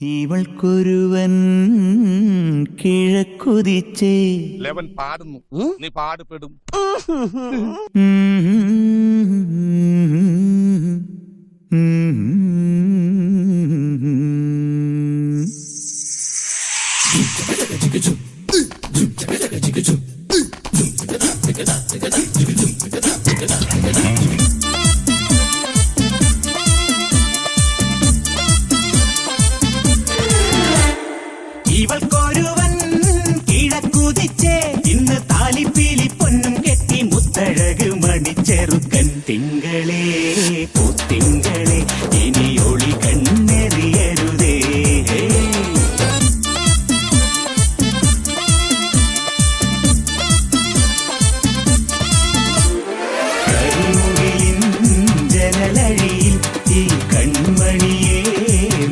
ഇവൾക്കൊരുവൻ കിഴക്കുതിച്ചേ eleven പാടുന്നു, നീ പാടുപെടും. ഇവൾക്കൊരുവൻ കിഴക്കുതിച്ചേ ഇന്ന് താലിപ്പീലി പൊന്നും കെട്ടി മുത്തഴക് മണിച്ചെറുക്കൻ. തിങ്കളേ പൂത്തിങ്കളെ ഇനി ഒളി കണ്ണെറിയരുതേ. കരിമുകിലിൻ ജനലഴിയിൽ ഈ കൺമണിയെ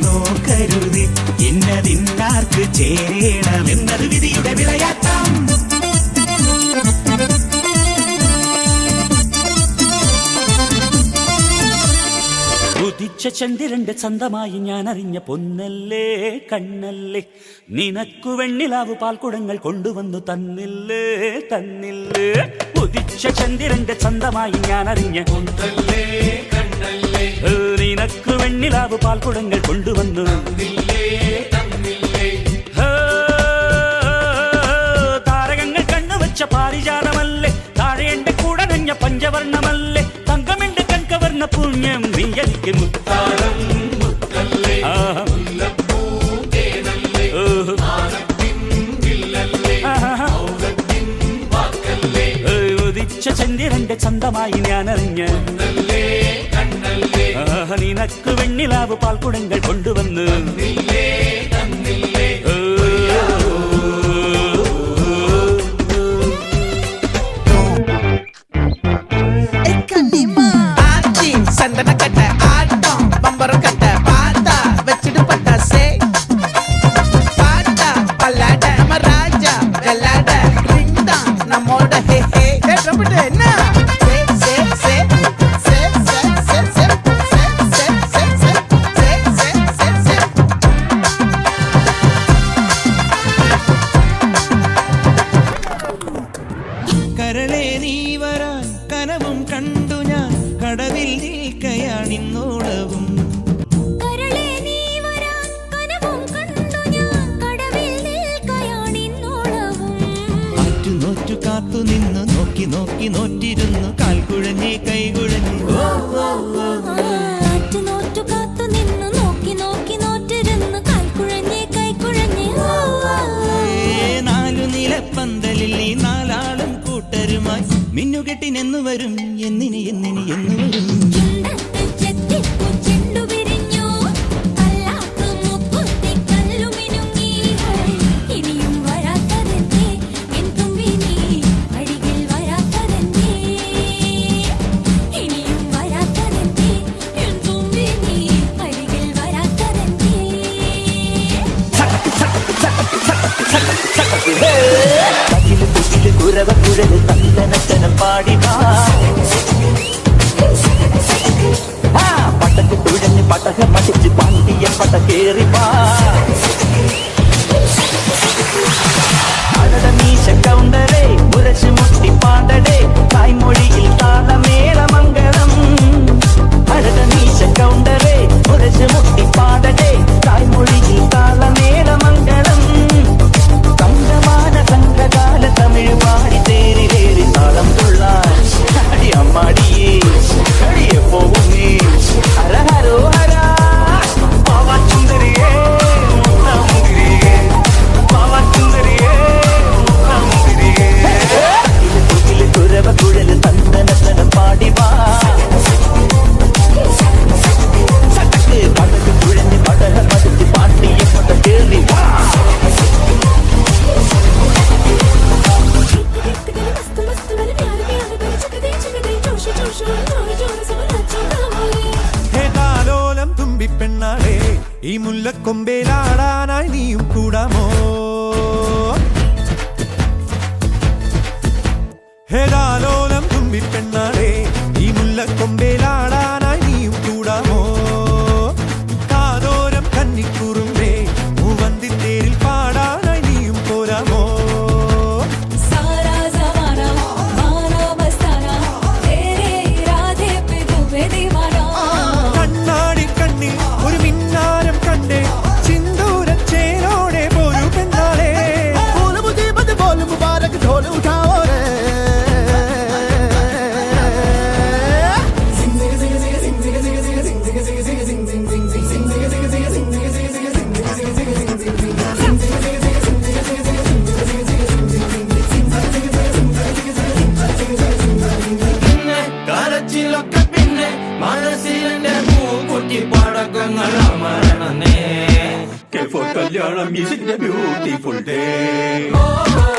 നോക്കരുതേ. ഇന്നതിന്നാർക്ക് ചേരണമെന്നത് വിധിയുടെ വിളയാട്ടം. ഉദിച്ച ചന്ദ്രന്റെ ചന്തമായി ഞാൻ അറിഞ്ഞ പൊന്നല്ലേ കണ്ണല്ലേ, നിനക്കു വെണ്ണിലാവ് പാൽക്കുടങ്ങൾ കൊണ്ടുവന്നു തന്നില്ലേ തന്നില്ലേ. ഉദിച്ച ചന്ദ്രന്റെ ചന്തമായി ഞാൻ അറിഞ്ഞ പൊന്നല്ലേ കണ്ണല്ലേ, നിനക്കു വെണ്ണിലാവ് പാൽക്കുടങ്ങൾ കൊണ്ടുവന്നു തന്നില്ലേ തന്നില്ലേ. താരകങ്ങൾ കണ്ണുവച്ച പാരിജാതമല്ലേ, താഴെ എന്റെ കൂടനഞ്ഞ പഞ്ചവർണ്ണമല്ലേ, തങ്കമെന്റെ കൺകവർണ്ണ പുണ്യം നീ എനിക്ക് മുത്താരം മുത്തല്ലേ. ഉദിച്ച ചന്ദ്രന്റെ ചന്തമായി ഞാൻ അറിഞ്ഞ നിനക്ക് വെണ്ണിലാവ് പാൽക്കുടങ്ങൾ കൊണ്ടുവന്ന് കരളേ നീ വരാൻ കനവും കണ്ടു ഞാൻ കടവിൽ നിൽക്കയാണിന്നോളവും. ആറ്റുനോറ്റു കാത്തു നിന്ന് നോക്കി നോക്കി നോറ്റിരുന്നു കാൽക്കുഴഞ്ഞേ കൈകുഴഞ്ഞേ. നാലു നിലപ്പന്തലിൽ ഈ നാലാളും കൂട്ടരുമായി മിന്നുകെട്ടിനെന്നു വരും എന്നിനി എന്നിനി എന്നു വരും. കുരവക്കുഴല് തന്തനച്ചനം പാടിവാ, പട്ടക്ക് തുഴഞ്ഞ് പട്ടക മടിച്ച് പാണ്ടിയ പട്ടക്കേറിവാ. അടട മീശ കൗണ്ടരേ മുരശ് മുട്ടി പാടടേ തായ്മൊഴിയിൽ താളമേളമംഗളം. അടട മീശ കൗണ്ടരേ മുരശ് മുട്ടി പാടടേ തായ്മൊഴിയിൽ താളമേളമംഗളം. സംഘമാന സംഘകാല തമിഴ് പാടി തേരിലേറി താളം തുള്ളാൻ അടി അമ്മാടിയേ അടിയെ പോകുന്നേ. ഹര ഹരോ ഹരാ പാവാച്ചുന്തരിയേ മുത്തമുന്തിരിയേ, പാവാച്ചുന്തരിയേ മുത്തമുന്തിരിയേ. കുരവ കുഴല് തന്തനത്തനം പാടിവാ, സട്ടക്ക് പടക്ക് കുഴഞ്ഞ് പടക മടിച്ച് പാട്ടിയെ പട കേറി വാ. ഹേതാലോലം തുമ്പിപ്പെണ്ണാളെ ഈ മുല്ലക്കൊമ്പേലാടാനായി നീയും കൂടാമോ. ഹേതാലോലം തുമ്പിപ്പെണ്ണാളെ ഈ മുല്ലക്കൊമ്പേലാടാനായി നീയും കൂടാമോ. കാതോരം കന്നിക്കുറുമ്പേ K for Kalyanam is a beautiful day.